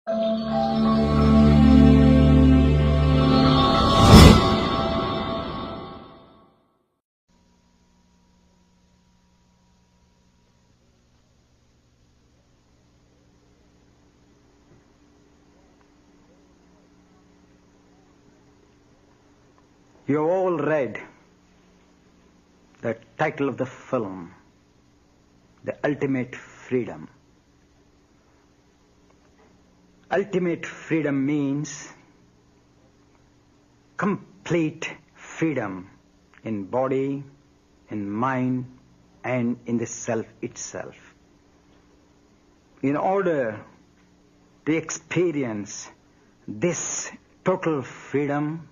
You have all read the title of the film, The Ultimate Freedom. Ultimate freedom means complete freedom in body, in mind, and in the self itself. In order to experience this total freedom,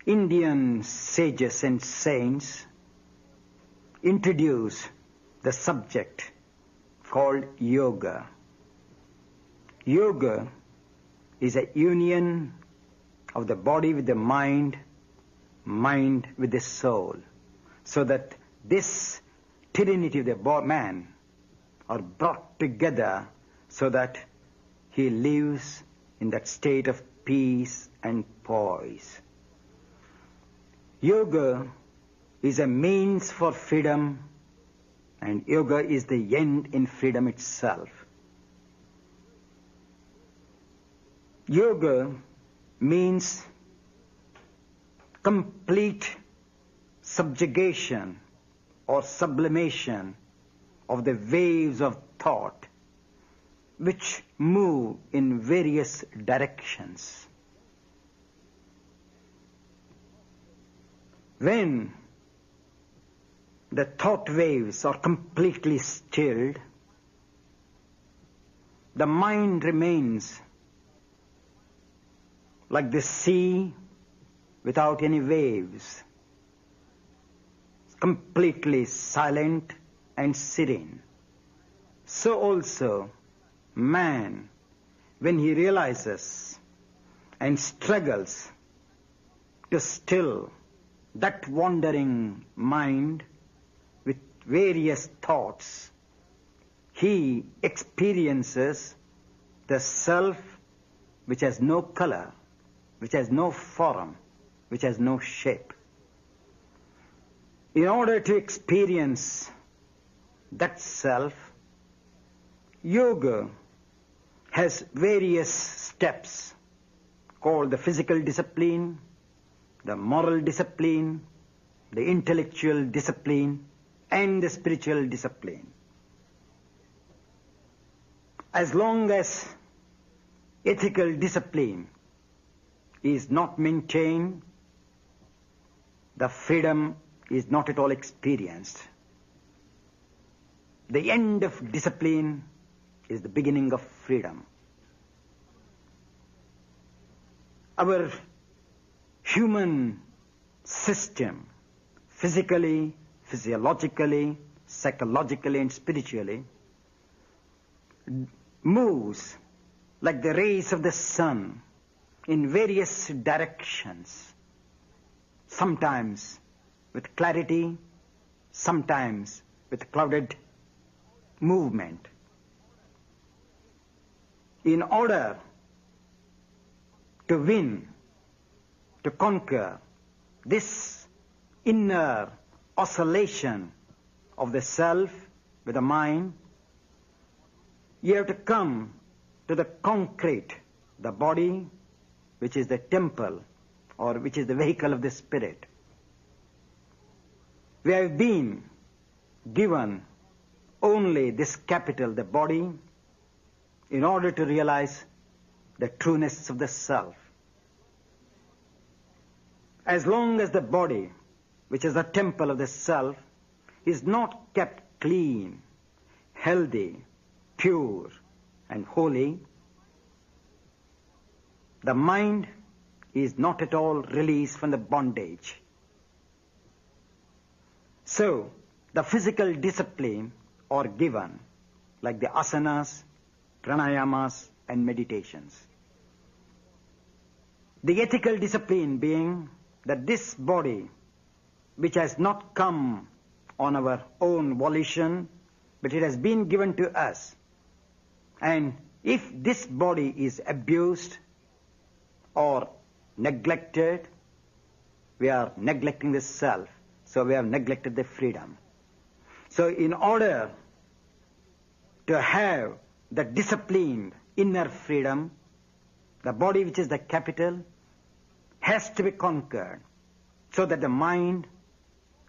Indian sages and saints introduce the subject called yoga. Yoga is a union of the body with the mind, mind with the soul, so that this trinity of the man are brought together so that he lives in that state of peace and poise. Yoga is a means for freedom, and yoga is the end in freedom itself. Yoga means complete subjugation or sublimation of the waves of thought which move in various directions. When the thought waves are completely stilled, the mind remains like the sea without any waves, completely silent and serene. So also man, when he realizes and struggles to still that wandering mind with various thoughts, he experiences the self which has no color, which has no form, which has no shape. In order to experience that self, yoga has various steps called the physical discipline, the moral discipline, the intellectual discipline, and the spiritual discipline. As long as ethical discipline is not maintained, the freedom is not at all experienced. The end of discipline is the beginning of freedom. Our human system, physically, physiologically, psychologically, and spiritually, moves like the rays of the sun in various directions, sometimes with clarity, sometimes with clouded movement. In order to win, to conquer this inner oscillation of the self with the mind, you have to come to the concrete, the body, which is the temple or which is the vehicle of the spirit. We have been given only this capital, the body, in order to realize the trueness of the self. As long as the body, which is the temple of the self, is not kept clean, healthy, pure, and holy, the mind is not at all released from the bondage. So, the physical discipline are given, like the asanas, pranayamas, and meditations. The ethical discipline being that this body, which has not come on our own volition, but it has been given to us, and If this body is abused or neglected, we are neglecting the self, so we have neglected the freedom. So in order to have the disciplined inner freedom, the body, which is the capital, has to be conquered so that the mind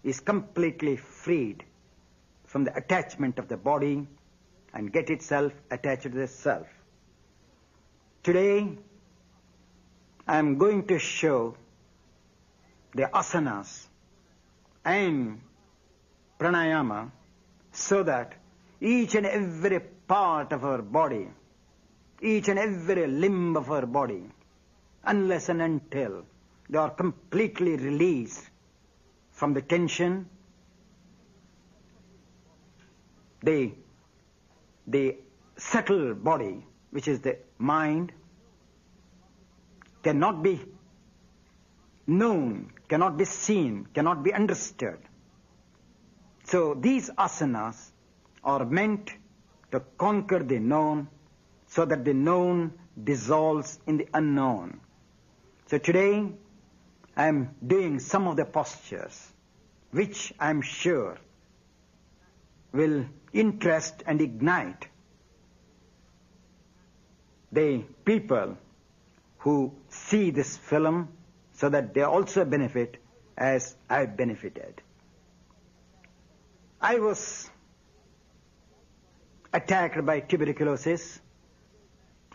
is completely freed from the attachment of the body and get itself attached to the self. Today, I am going to show the asanas and pranayama so that each and every part of our body, each and every limb of our body, unless and until they are completely released from the tension, the subtle body, which is the mind, cannot be known, cannot be seen, cannot be understood. So these asanas are meant to conquer the known so that the known dissolves in the unknown. So today I am doing some of the postures which I am sure will interest and ignite the people who see this film so that they also benefit as I benefited. I was attacked by tuberculosis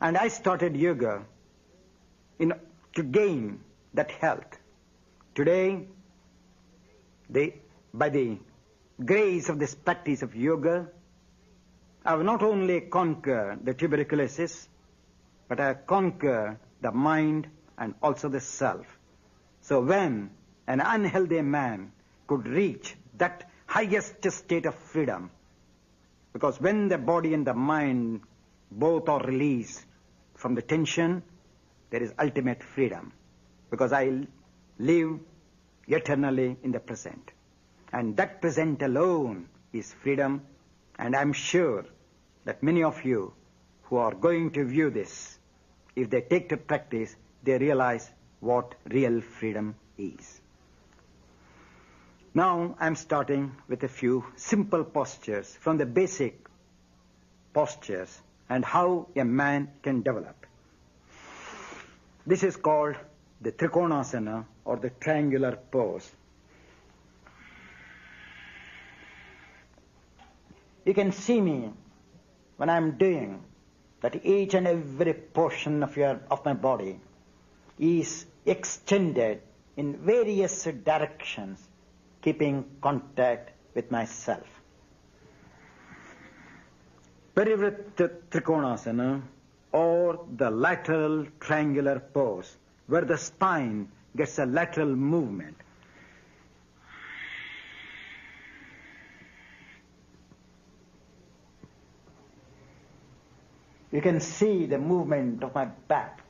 and I started yoga to gain that health. Today, by the grace of this practice of yoga, I have not only conquered the tuberculosis, but I have conquered the mind and also the self. So when an unhealthy man could reach that highest state of freedom, because when the body and the mind both are released from the tension, there is ultimate freedom, because I live eternally in the present. And that present alone is freedom, and I'm sure that many of you who are going to view this, if they take to practice, they realize what real freedom is. Now I'm starting with a few simple postures from the basic postures and how a man can develop. This is called the Trikonasana or the triangular pose. You can see me when I'm doing that each and every portion of my body is extended in various directions, keeping contact with myself. Parivritta Trikonasana or the lateral triangular pose, where the spine gets a lateral movement. You can see the movement of my back.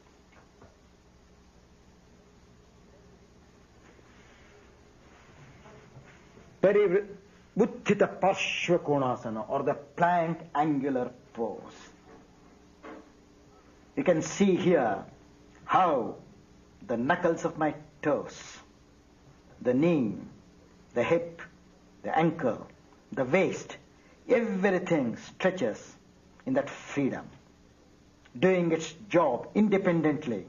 Uttita Parshva Konasana or the plank angular pose. You can see here how the knuckles of my toes, the knee, the hip, the ankle, the waist, everything stretches in that freedom, doing its job independently,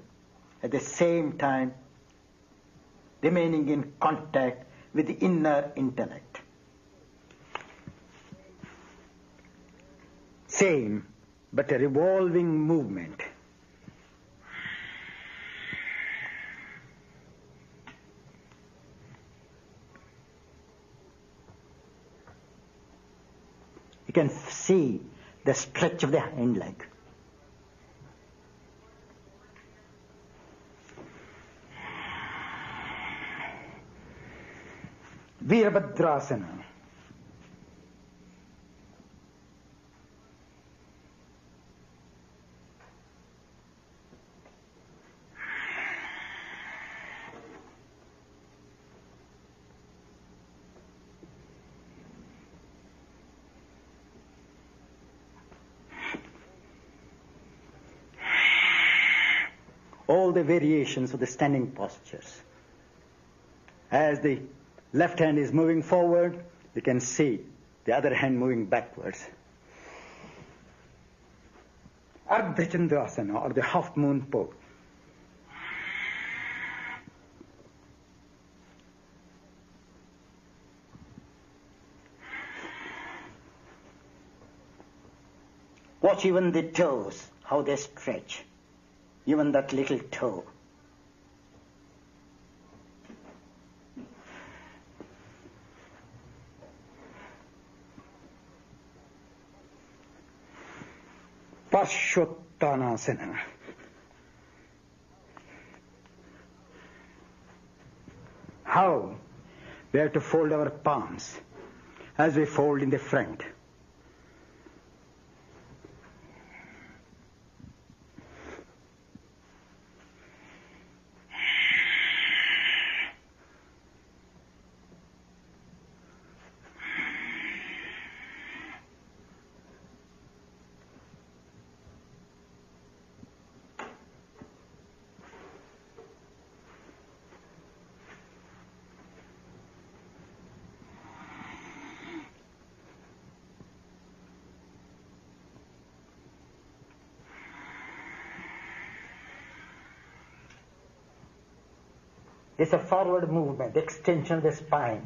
at the same time remaining in contact with the inner intellect. Same, but a revolving movement. You can see the stretch of the hind leg. Virabhadrasana. all the variations of the standing postures. As the left hand is moving forward, you can see the other hand moving backwards. Ardha Chandrasana, or the half moon pose. Watch even the toes, how they stretch, even that little toe. Parshvottanasana. How we have to fold our palms as we fold in the front. It's a forward movement, extension of the spine.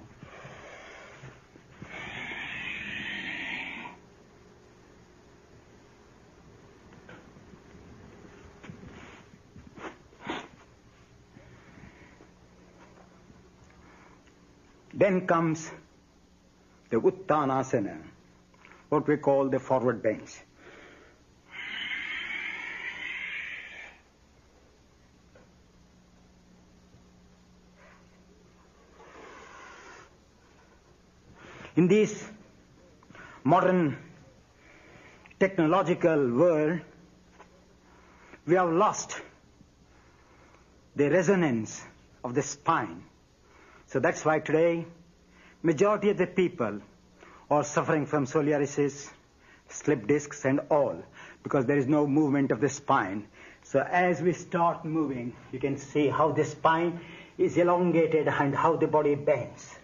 Then comes the Uttanasana, what we call the forward bench. In this modern technological world, we have lost the resonance of the spine. So that's why today, majority of the people are suffering from psoriasis, slip discs and all, because there is no movement of the spine. So as we start moving, you can see how the spine is elongated and how the body bends.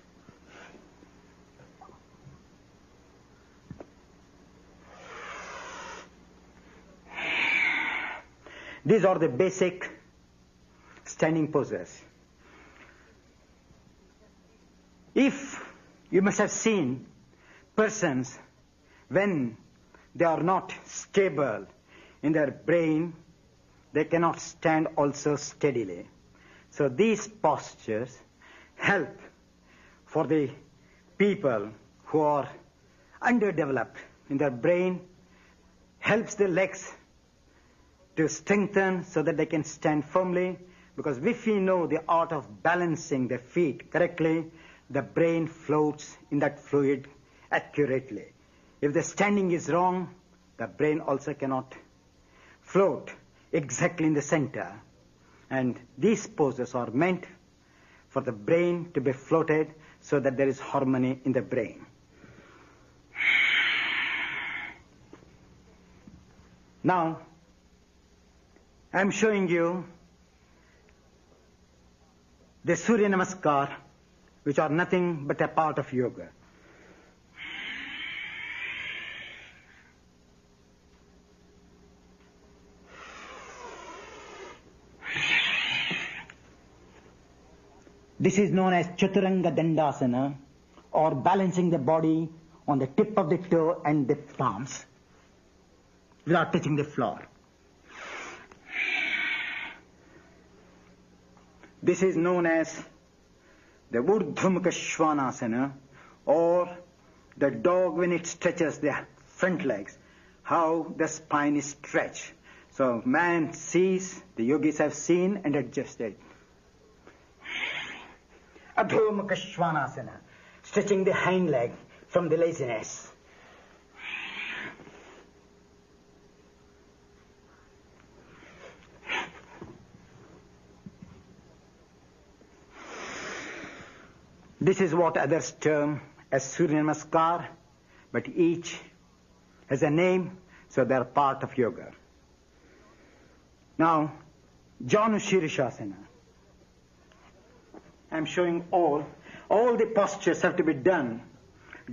These are the basic standing poses. If you must have seen persons when they are not stable in their brain, they cannot stand also steadily. So these postures help for the people who are underdeveloped in their brain, helps the legs to strengthen so that they can stand firmly, because if we know the art of balancing the feet correctly, the brain floats in that fluid accurately. If the standing is wrong, the brain also cannot float exactly in the center. And these poses are meant for the brain to be floated so that there is harmony in the brain. Now, I'm showing you the Suryanamaskar, which are nothing but a part of yoga. This is known as Chaturanga Dandasana, or balancing the body on the tip of the toe and the palms without touching the floor. This is known as the Urdhvamukha Svanasana, or the dog when it stretches the front legs, how the spine is stretched. So man sees, the yogis have seen and adjusted. Adhomukha Svanasana, stretching the hind leg from the laziness. This is what others term as Suryanamaskar, but each has a name, so they are part of yoga. Now, Janu Shirishasana. I'm showing all the postures have to be done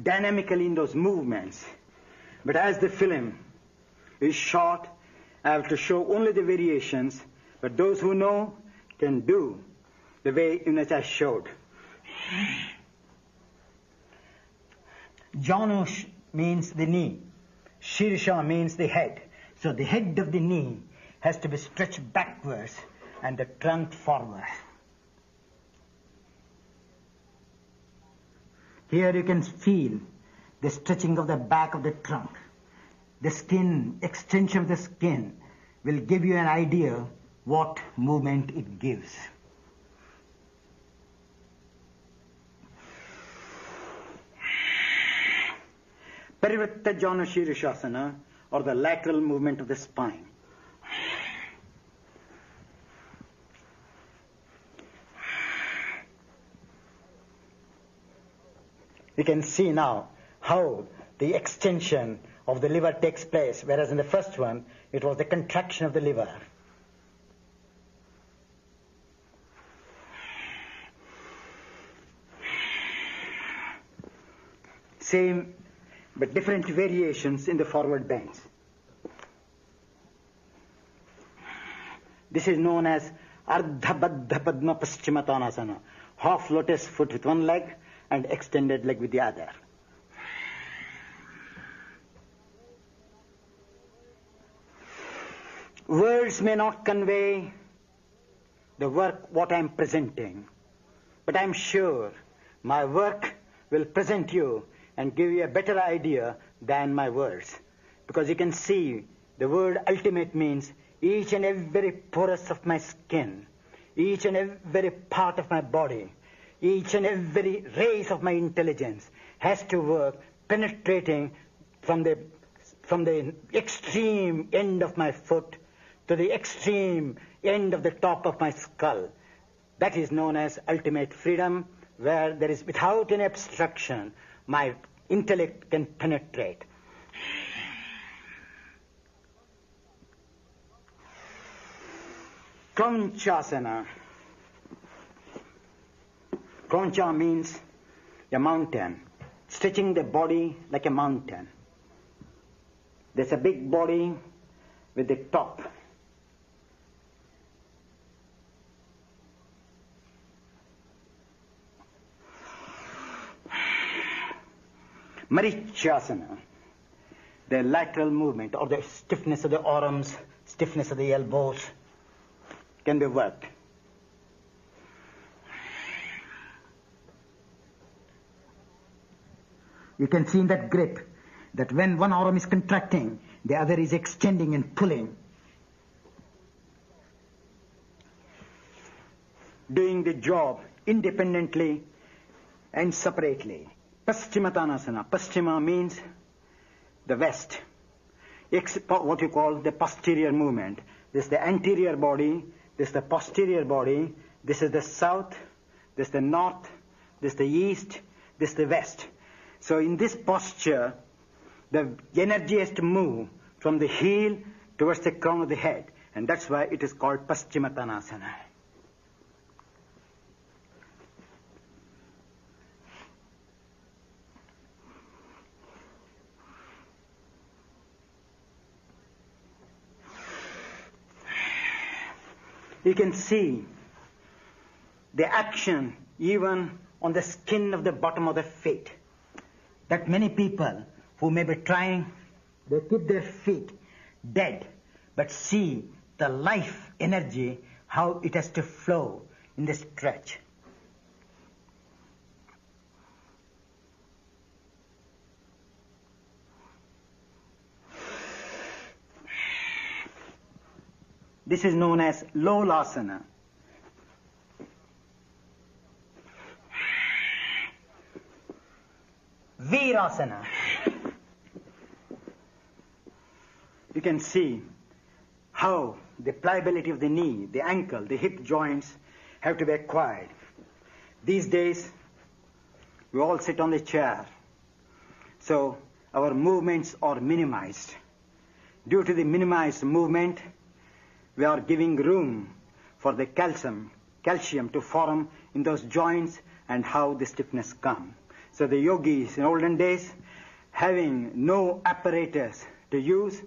dynamically in those movements. But as the film is short, I have to show only the variations, but those who know can do the way in which I showed. Janu means the knee. Shirsha means the head. So the head of the knee has to be stretched backwards and the trunk forward. Here you can feel the stretching of the back of the trunk. The skin, extension of the skin will give you an idea what movement it gives. Parivritta Janu Shirishasana, or the lateral movement of the spine. You can see now how the extension of the liver takes place, whereas in the first one, it was the contraction of the liver. Same, but different variations in the forward bends. This is known as Ardha Baddha Padma Paschimottanasana, half lotus foot with one leg and extended leg with the other. Words may not convey the work what I am presenting, but I am sure my work will present you and give you a better idea than my words. Because you can see the word ultimate means each and every porous of my skin, each and every part of my body, each and every race of my intelligence has to work penetrating from the extreme end of my foot to the extreme end of the top of my skull. That is known as ultimate freedom, where there is, without any obstruction, my intellect can penetrate. Kronchasana. Kroncha means a mountain, stretching the body like a mountain. There's a big body with the top. Marichasana, the lateral movement or the stiffness of the arms, stiffness of the elbows can be worked. You can see in that grip that when one arm is contracting, the other is extending and pulling. Doing the job independently and separately. Paschimottanasana. Paschima means the west. What you call the posterior movement. This is the anterior body, this is the posterior body, this is the south, this is the north, this is the east, this is the west. So in this posture, the energy has to move from the heel towards the crown of the head. And that's why it is called Paschimottanasana. You can see the action even on the skin of the bottom of the feet. That many people who may be trying, they keep their feet dead, but see the life energy, how it has to flow in the stretch. This is known as Lolasana. Virasana. You can see how the pliability of the knee, the ankle, the hip joints have to be acquired. These days, we all sit on the chair, so our movements are minimized. Due to the minimized movement, we are giving room for the calcium to form in those joints and how the stiffness comes. So the yogis in olden days, having no apparatus to use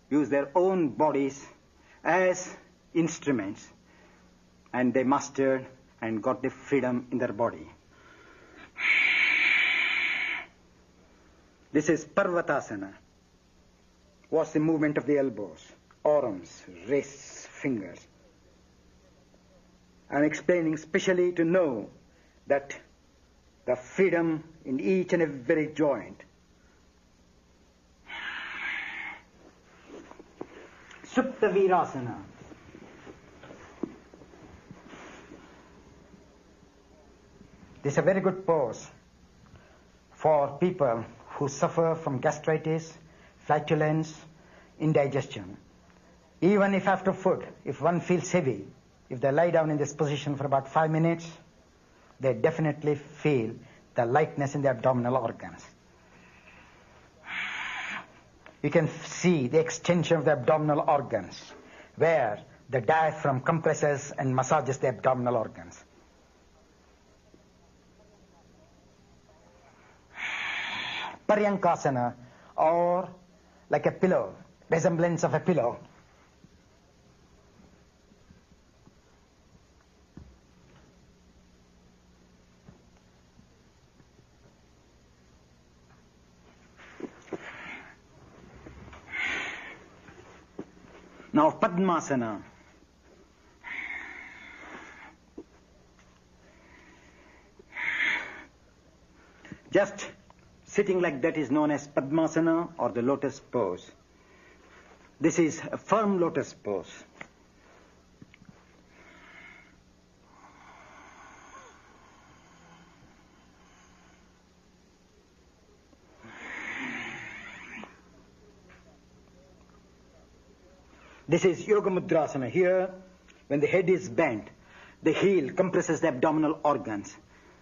their own bodies as instruments, and they mastered and got the freedom in their body. This is Parvatasana. What's the movement of the elbows, arms, wrists, fingers. I'm explaining specially to know that the freedom in each and every joint. Supta Virasana. This is a very good pose for people who suffer from gastritis, flatulence, indigestion. Even if after food, if one feels heavy, if they lie down in this position for about 5 minutes, they definitely feel the lightness in the abdominal organs. You can see the extension of the abdominal organs, where the diaphragm compresses and massages the abdominal organs. Paryankasana, or like a pillow, resemblance of a pillow. Now Padmasana. Just sitting like that is known as Padmasana or the lotus pose. This is a firm lotus pose. This is Yoga Mudrasana. Here, when the head is bent, the heel compresses the abdominal organs.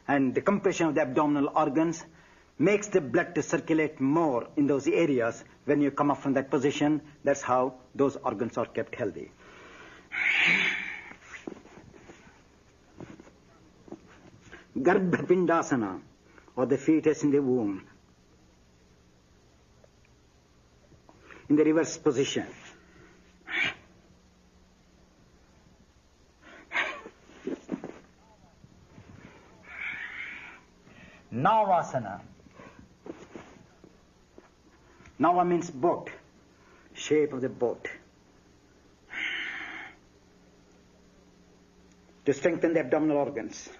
And the compression of the abdominal organs makes the blood to circulate more in those areas. When you come up from that position, that's how those organs are kept healthy. Garbhapindasana, or the fetus in the womb. In the reverse position. Navasana. Nava means boat, shape of the boat. To strengthen the abdominal organs.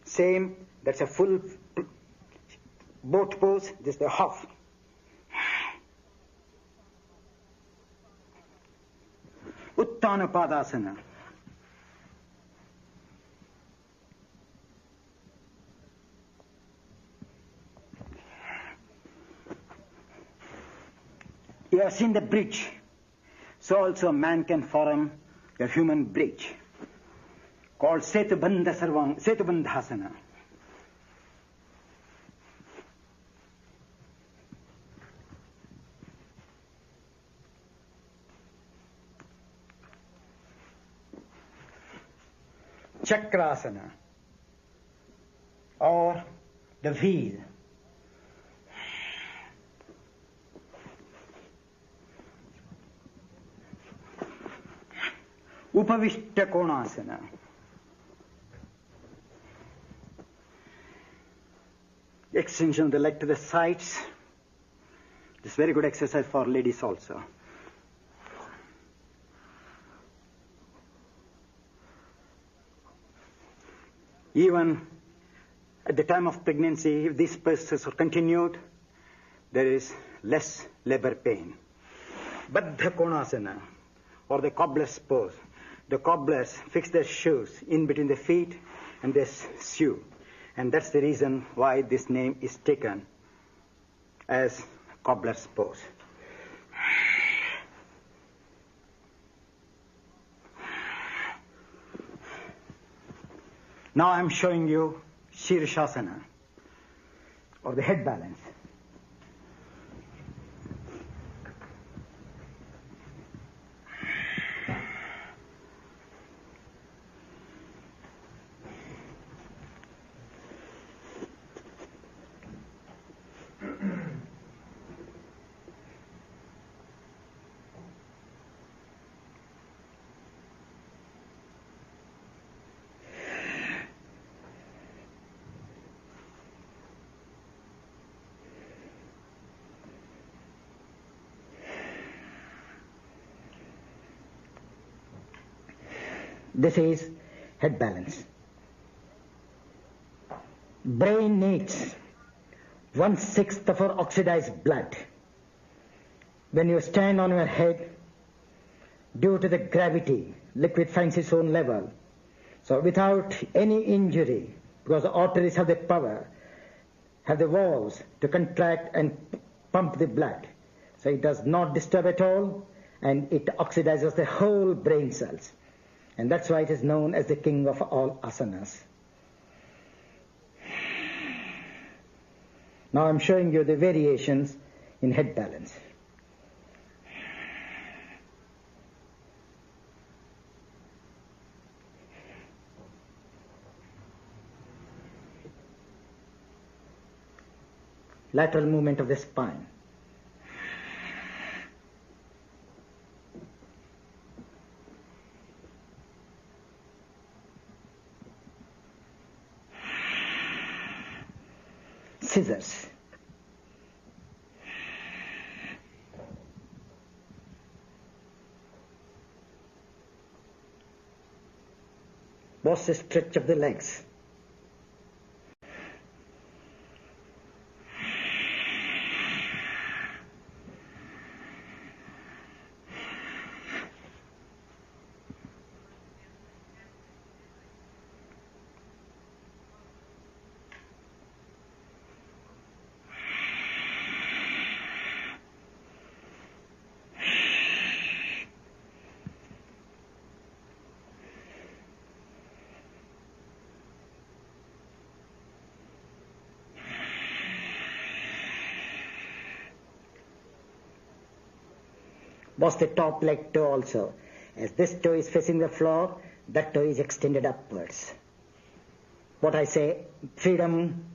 Same, that's a full boat pose, this is the half. Uttanapadasana. You have seen the bridge. So also man can form a human bridge called Setubandhasana. Chakrasana, or the wheel. Upavishta Konasana. Extension of the leg to the sides. This is very good exercise for ladies also. Even at the time of pregnancy, if these poses are continued, there is less labor pain. Baddha Konasana, or the cobbler's pose. The cobblers fix their shoes in between the feet and they sew. And that's the reason why this name is taken as cobbler's pose. Now I'm showing you Shirshasana, or the head balance. This is head balance. Brain needs 1/6 of our oxidized blood. When you stand on your head, due to the gravity, liquid finds its own level. So without any injury, because the arteries have the power, have the valves to contract and pump the blood. So it does not disturb at all, and it oxidizes the whole brain cells. And that's why it is known as the king of all asanas. Now I'm showing you the variations in head balance. Lateral movement of the spine. Scissors. What's the stretch of the legs? Was the top leg toe also. As this toe is facing the floor, that toe is extended upwards. What I say, freedom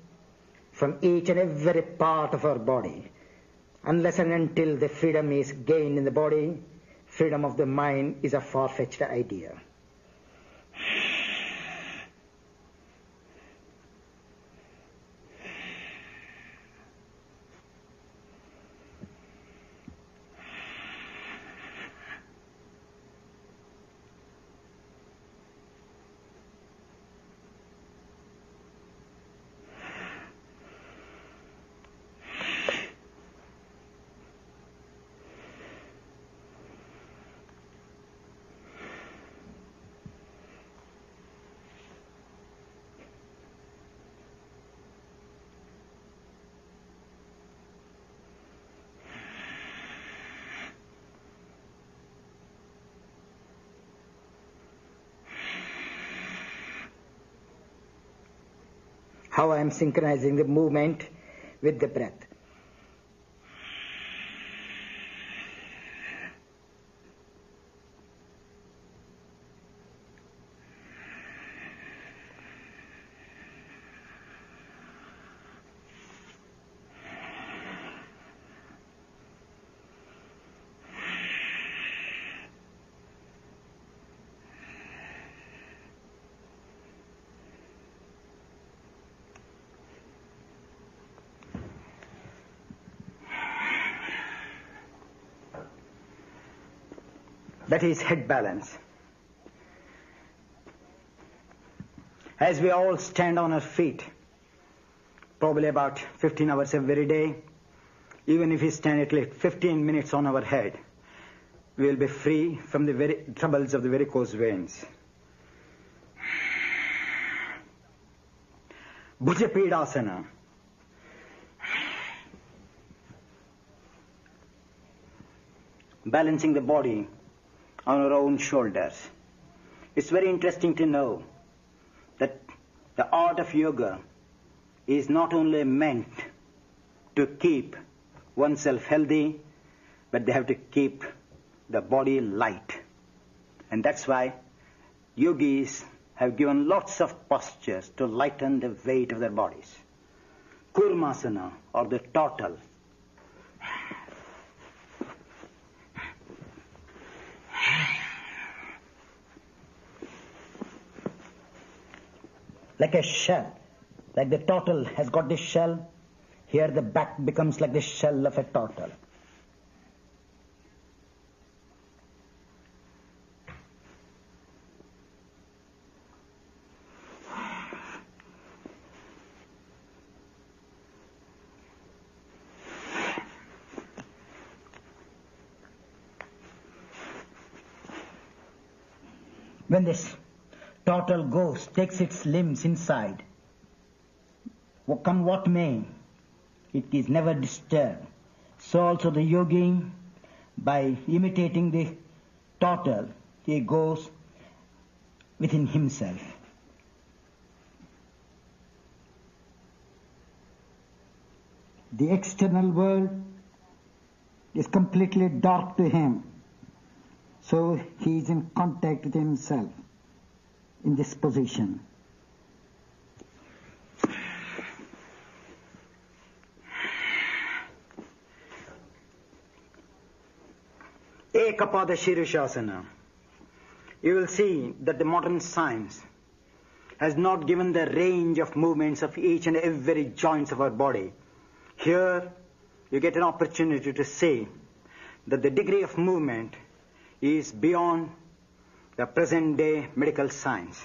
from each and every part of our body. Unless and until the freedom is gained in the body, freedom of the mind is a far-fetched idea. How I am synchronizing the movement with the breath. That is head balance. As we all stand on our feet, probably about 15 hours every day, even if we stand at least 15 minutes on our head, we will be free from the very troubles of the varicose veins. Bhujapedasana. Balancing the body on our own shoulders. It's very interesting to know that the art of yoga is not only meant to keep oneself healthy, but they have to keep the body light. And that's why yogis have given lots of postures to lighten the weight of their bodies. Kurmasana, or the turtle. Like a shell. Like the turtle has got this shell, here the back becomes like the shell of a turtle. When this total ghost takes its limbs inside, come what may, it is never disturbed. So also the yogi, by imitating the total, he goes within himself. The external world is completely dark to him. So he is in contact with himself in this position. Ekapada Shirushasana. You will see that the modern science has not given the range of movements of each and every joints of our body. Here you get an opportunity to say that the degree of movement is beyond the present day medical science.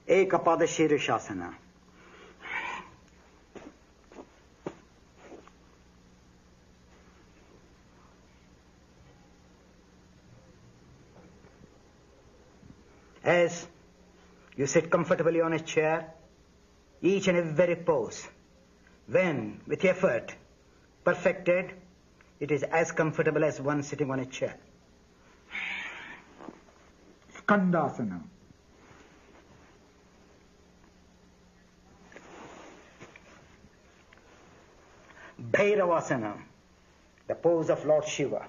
Ekapada Shirushasana. As you sit comfortably on a chair, each and every pose, when with effort perfected, it is as comfortable as one sitting on a chair. Skandasana. Bhairavasana, the pose of Lord Shiva.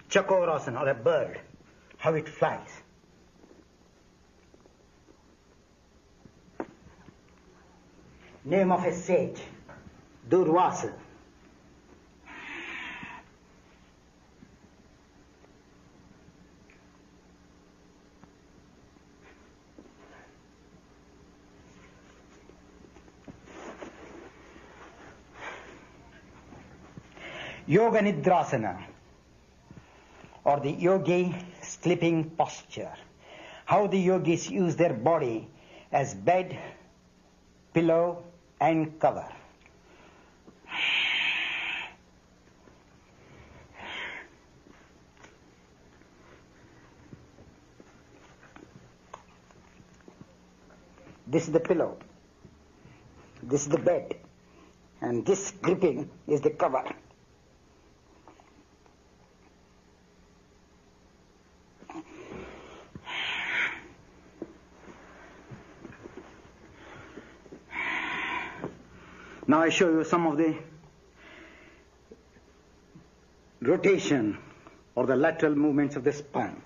Chakorasana, or a bird, how it flies. Name of a sage, Durvasa. Yoga Nidrasana, or the yogi sleeping posture. How the yogis use their body as bed, pillow, and cover. This is the pillow, this is the bed, and this gripping is the cover. Now I show you some of the rotation or the lateral movements of the spine.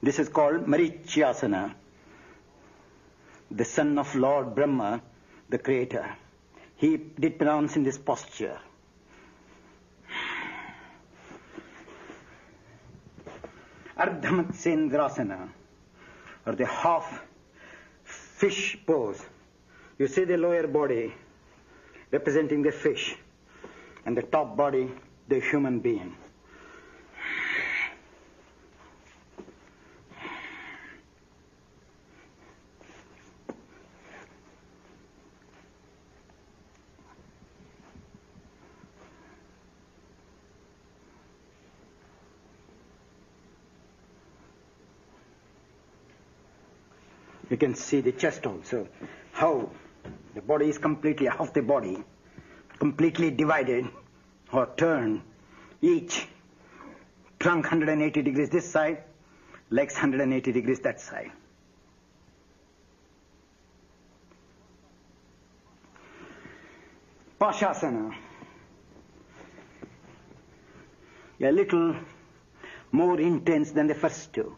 This is called Marichyasana, the son of Lord Brahma, the creator. He did pronounce in this posture. Ardhamatsendrasana, or the half fish pose. You see the lower body representing the fish, and the top body, the human being. You can see the chest also, how the body is completely, half the body, completely divided or turned, each trunk 180 degrees this side, legs 180 degrees that side. Pashasana, a little more intense than the first two.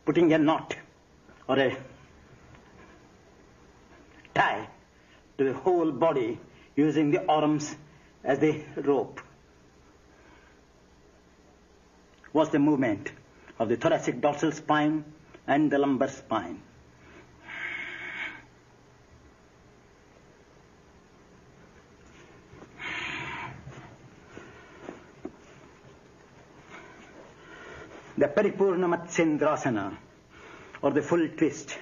putting a knot or a tie to the whole body using the arms as the rope. Was the movement of the thoracic dorsal spine and the lumbar spine. The Paripurna Matsyendrasana, or the full twist.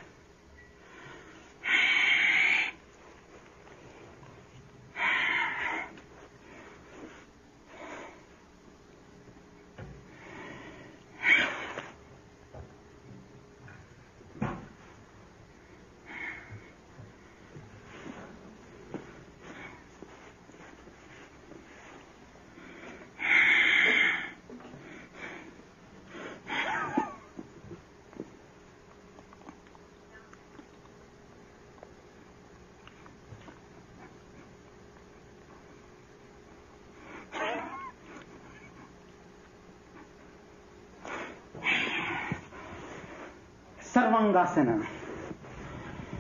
Sarvangasana.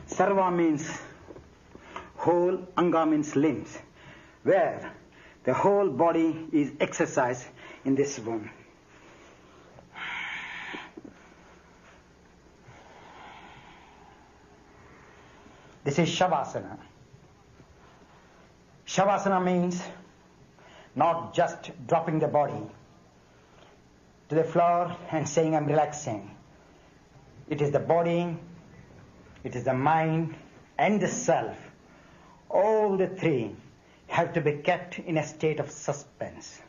Sarva means whole, anga means limbs, where the whole body is exercised in this one. This is Shavasana. Shavasana means not just dropping the body to the floor and saying I'm relaxing. It is the body, it is the mind and the self. All the three have to be kept in a state of suspense.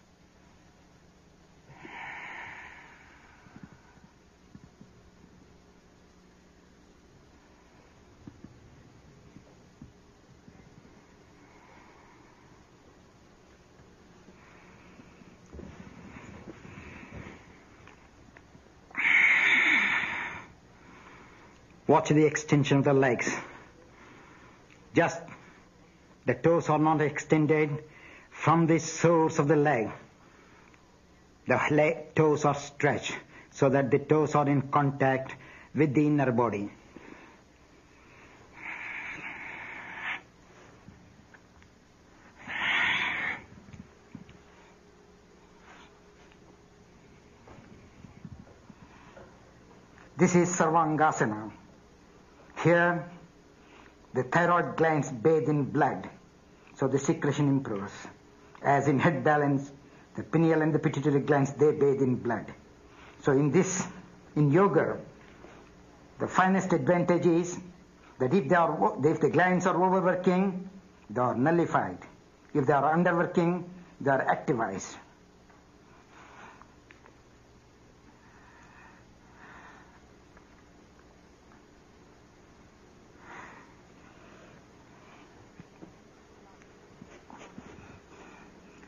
Watch the extension of the legs. Just the toes are not extended from the source of the leg. The toes are stretched so that the toes are in contact with the inner body. This is Sarvangasana. Here, the thyroid glands bathe in blood, so the secretion improves. As in head balance, the pineal and the pituitary glands, they bathe in blood. So in yoga, the finest advantage is that if the glands are overworking, they are nullified. If they are underworking, they are activized.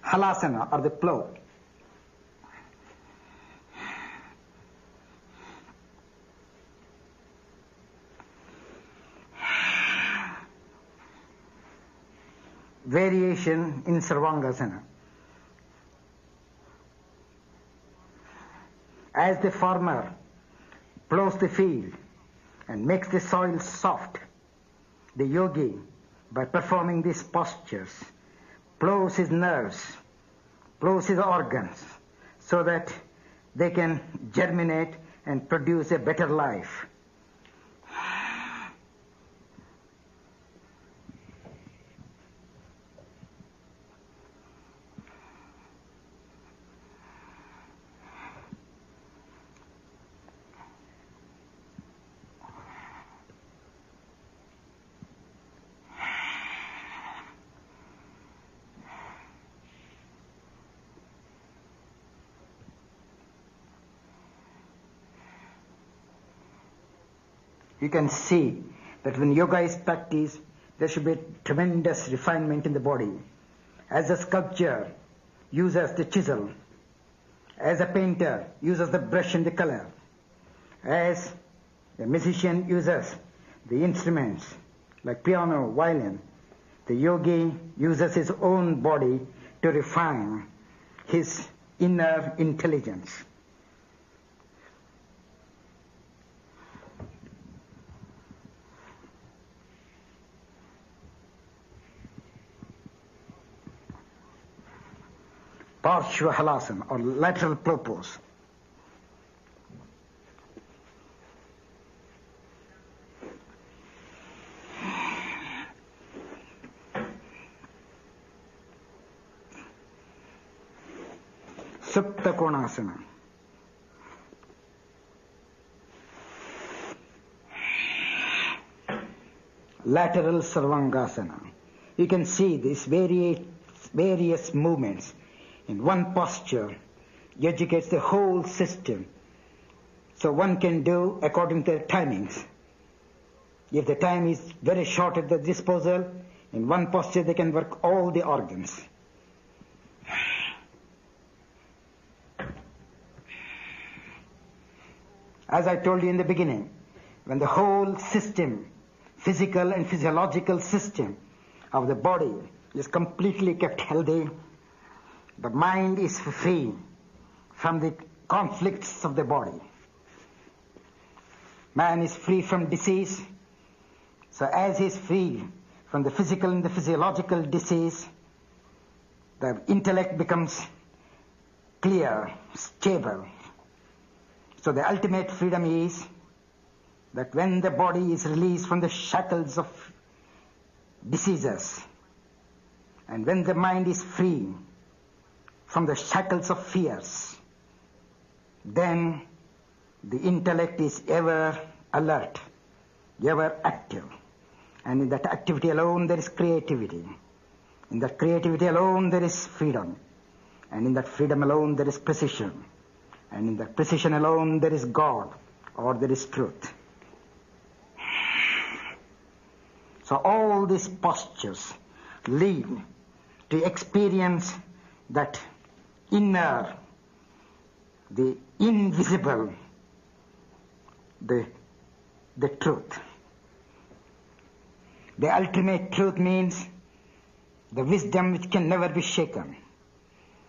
Halasana, or the plow. Variation in Sarvangasana. As the farmer plows the field and makes the soil soft, the yogi, by performing these postures, plows his nerves, plows his organs, so that they can germinate and produce a better life. You can see that when yoga is practiced, there should be tremendous refinement in the body. As a sculptor uses the chisel, as a painter uses the brush and the color, as a musician uses the instruments like piano, violin, the yogi uses his own body to refine his inner intelligence. Parshva Halasana or lateral purpose. Supta Konasana. Lateral Sarvangasana. You can see these various movements in one posture. Educates the whole system. So one can do according to the timings. If the time is very short at the disposal, in one posture they can work all the organs. As I told you in the beginning, when the whole system, physical and physiological system of the body is completely kept healthy, the mind is free from the conflicts of the body. Man is free from disease. So as he is free from the physical and the physiological disease, the intellect becomes clear, stable. So the ultimate freedom is that when the body is released from the shackles of diseases, and when the mind is free from the shackles of fears, then the intellect is ever alert, ever active. And in that activity alone there is creativity. In that creativity alone there is freedom. And in that freedom alone there is precision. And in that precision alone there is God, or there is truth. So all these postures lead to experience that inner, the invisible, the truth. The ultimate truth means the wisdom which can never be shaken,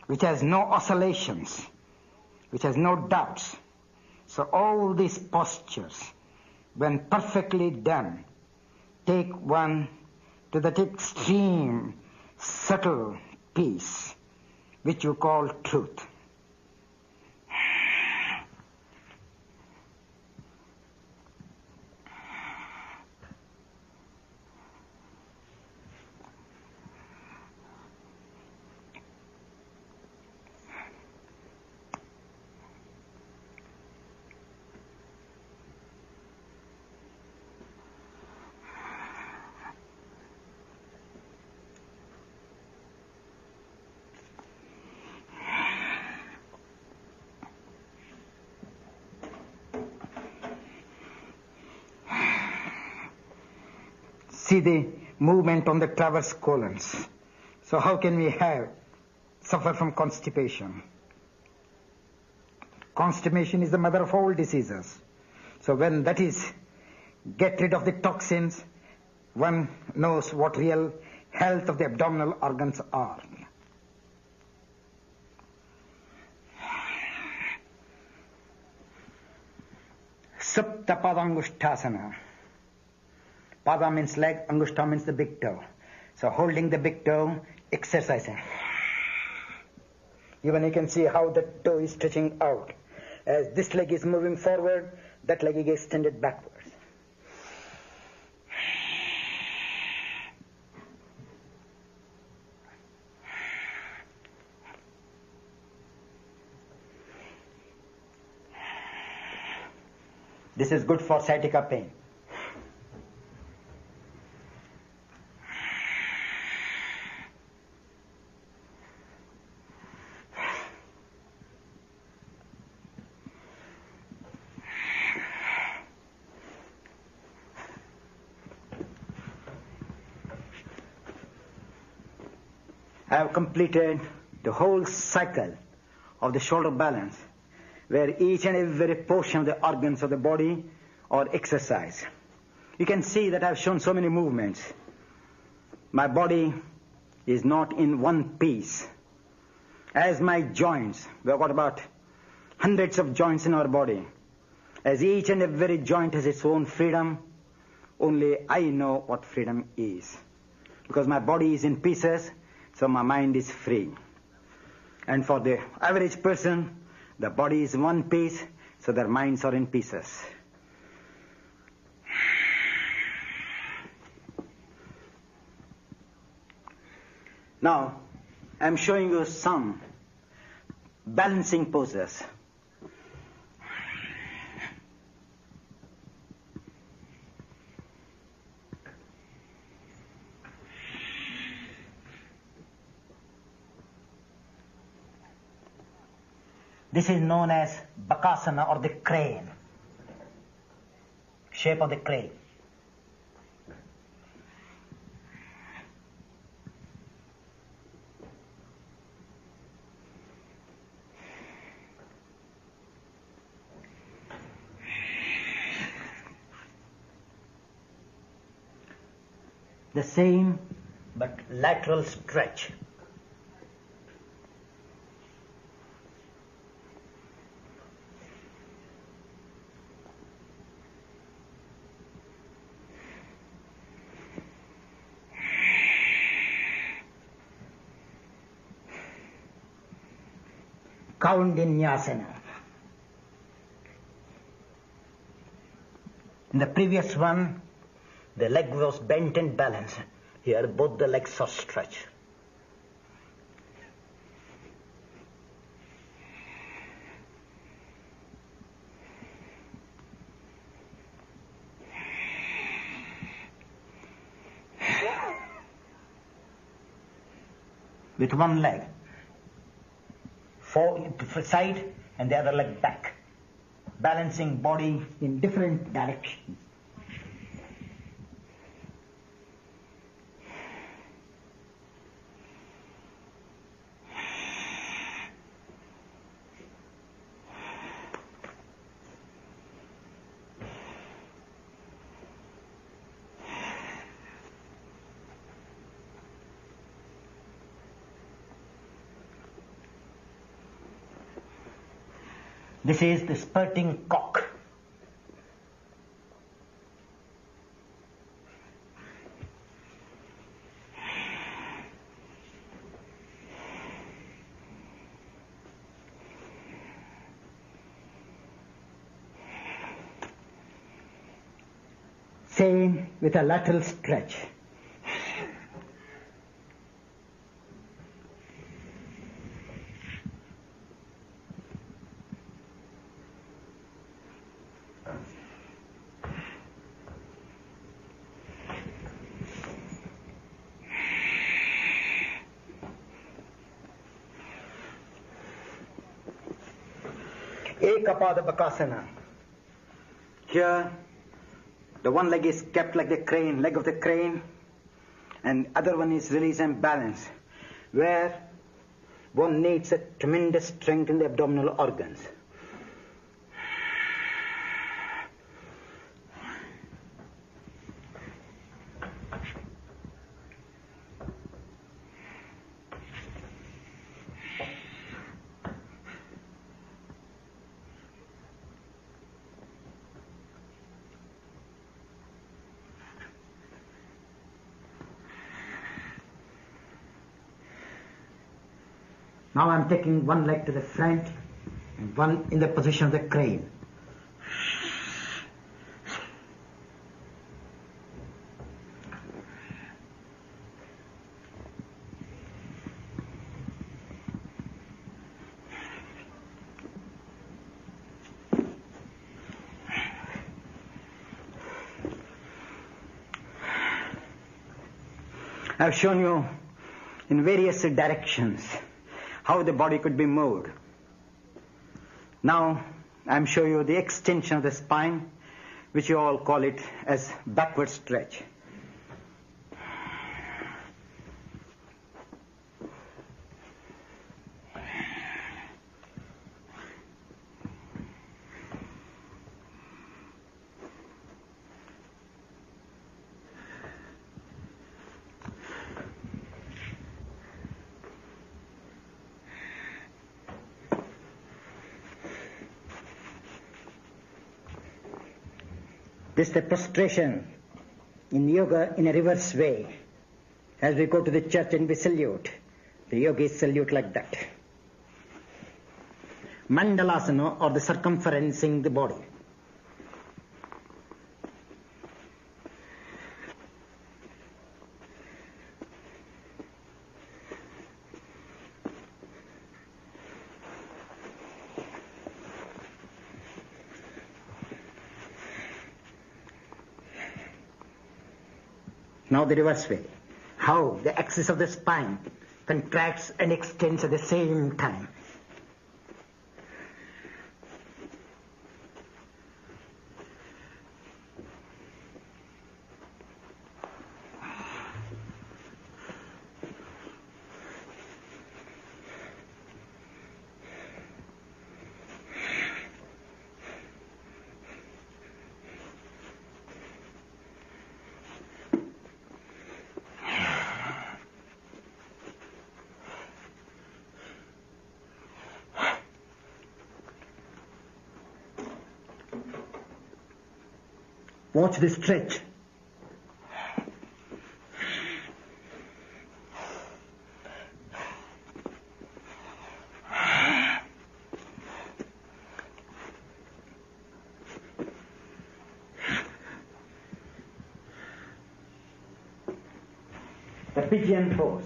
which has no oscillations, which has no doubts. So all these postures, when perfectly done, take one to that extreme, subtle peace, which you call truth. See the movement on the transverse colons. So how can we suffer from constipation? Constipation is the mother of all diseases. So when that is, get rid of the toxins, one knows what real health of the abdominal organs are. Supta Padangushthasana. Pada means leg, Angushta means the big toe. So holding the big toe, exercising. Even you can see how the toe is stretching out. As this leg is moving forward, that leg is extended backwards. This is good for sciatica pain. I have completed the whole cycle of the shoulder balance, where each and every portion of the organs of the body are exercised. You can see that I have shown so many movements. My body is not in one piece. As my joints, we have got about hundreds of joints in our body. As each and every joint has its own freedom, only I know what freedom is. Because my body is in pieces, so my mind is free. And for the average person, the body is one piece, so their minds are in pieces. Now, I'm showing you some balancing poses. This is known as Bakasana, or the crane, shape of the crane. The same but lateral stretch. Kaundinyasana. In the previous one, the leg was bent and balanced. Here, both the legs are stretched. With one leg side and the other leg back, balancing body in different directions. This is the spurting cock. Same with a lateral stretch. Ekapada Bakasana. Here, the one leg is kept like the crane, leg of the crane, and other one is released and balanced, where one needs a tremendous strength in the abdominal organs. Now I'm taking one leg to the front and one in the position of the crane. I've shown you in various directions how the body could be moved. Now, I'm showing you the extension of the spine, which you all call it as backward stretch. This is the prostration in yoga in a reverse way. As we go to the church and we salute, the yogis salute like that. Mandalasana, or the circumferencing the body. Now the reverse way. How the axis of the spine contracts and extends at the same time. Watch the stretch. The pigeon pose.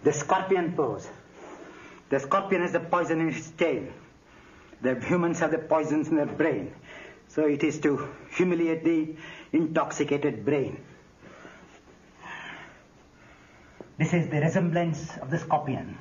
The scorpion pose. The scorpion has the poison in its tail. The humans have the poisons in their brain. So it is to humiliate the intoxicated brain. This is the resemblance of the scorpion.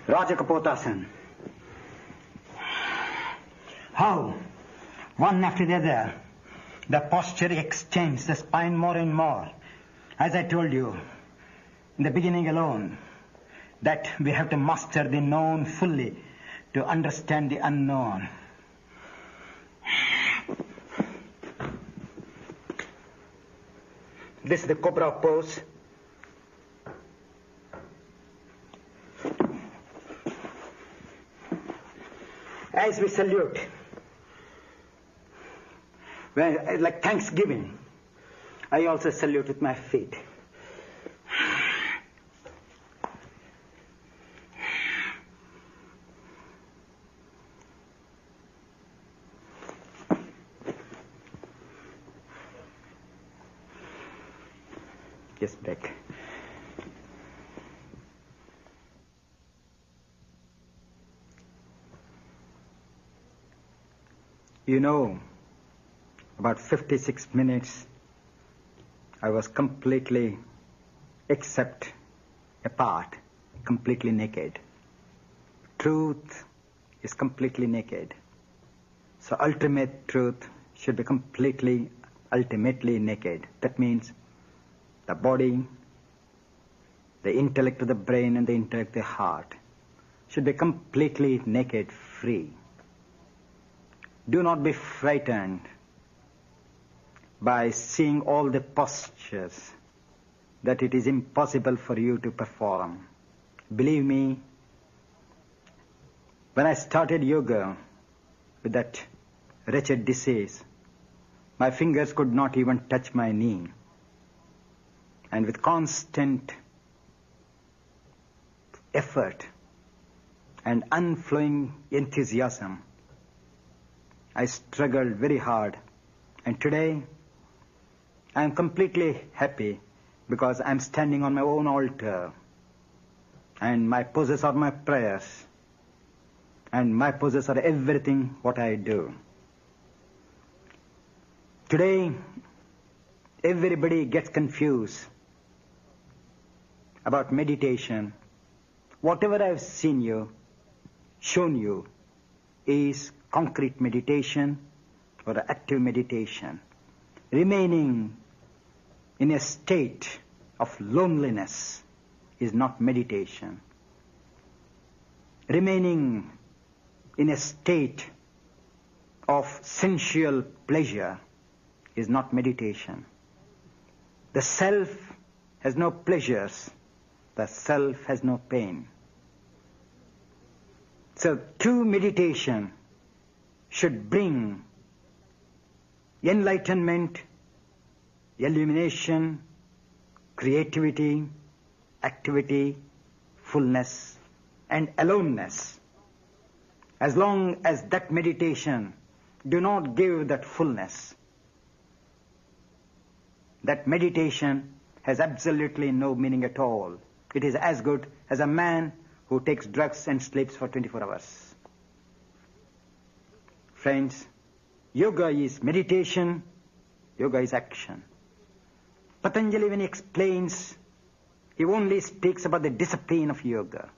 Rajakapotasana. How, one after the other, the posture extends the spine more and more. As I told you in the beginning alone, that we have to master the known fully to understand the unknown. This is the cobra pose. As we salute, like Thanksgiving, I also salute with my feet. Yes, back. You know, about 56 minutes, I was completely, except a part, completely naked. Truth is completely naked. So ultimate truth should be completely, ultimately naked. That means the body, the intellect of the brain and the intellect of the heart should be completely naked, free. Do not be frightened by seeing all the postures that it is impossible for you to perform. Believe me, when I started yoga with that wretched disease, my fingers could not even touch my knee. And with constant effort and unflowing enthusiasm, I struggled very hard. And today, I am completely happy because I am standing on my own altar. And my poses are my prayers. And my poses are everything what I do. Today, everybody gets confused about meditation. Whatever I've shown you, is concrete meditation or active meditation. Remaining in a state of loneliness is not meditation. Remaining in a state of sensual pleasure is not meditation. The self has no pleasures. The self has no pain. So true meditation should bring enlightenment, illumination, creativity, activity, fullness, and aloneness. As long as that meditation do not give that fullness, that meditation has absolutely no meaning at all. It is as good as a man who takes drugs and sleeps for 24 hours. Friends, yoga is meditation, yoga is action. Patanjali, when he explains, he only speaks about the discipline of yoga.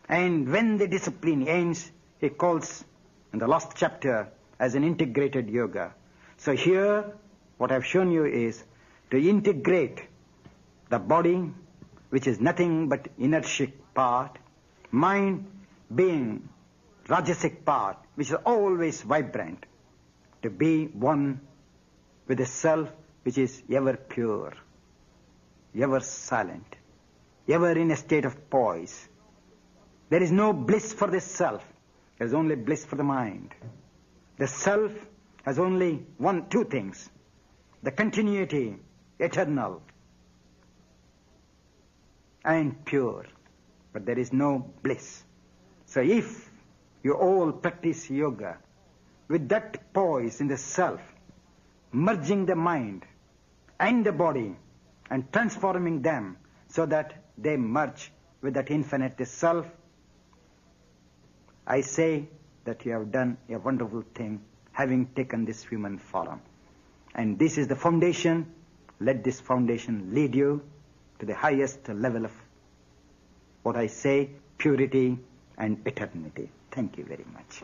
And when the discipline ends, he calls in the last chapter as an integrated yoga. So here, what I've shown you is to integrate the body, which is nothing but inertic part, mind being rajasic part, which is always vibrant, to be one with the self which is ever pure, ever silent, ever in a state of poise. There is no bliss for the self. There is only bliss for the mind. The self has only two things: the continuity, eternal, and pure. But there is no bliss. So if you all practice yoga with that poise in the self, merging the mind and the body and transforming them so that they merge with that infinite self, I say that you have done a wonderful thing having taken this human form. And this is the foundation. Let this foundation lead you to the highest level of what I say, purity and eternity. Thank you very much.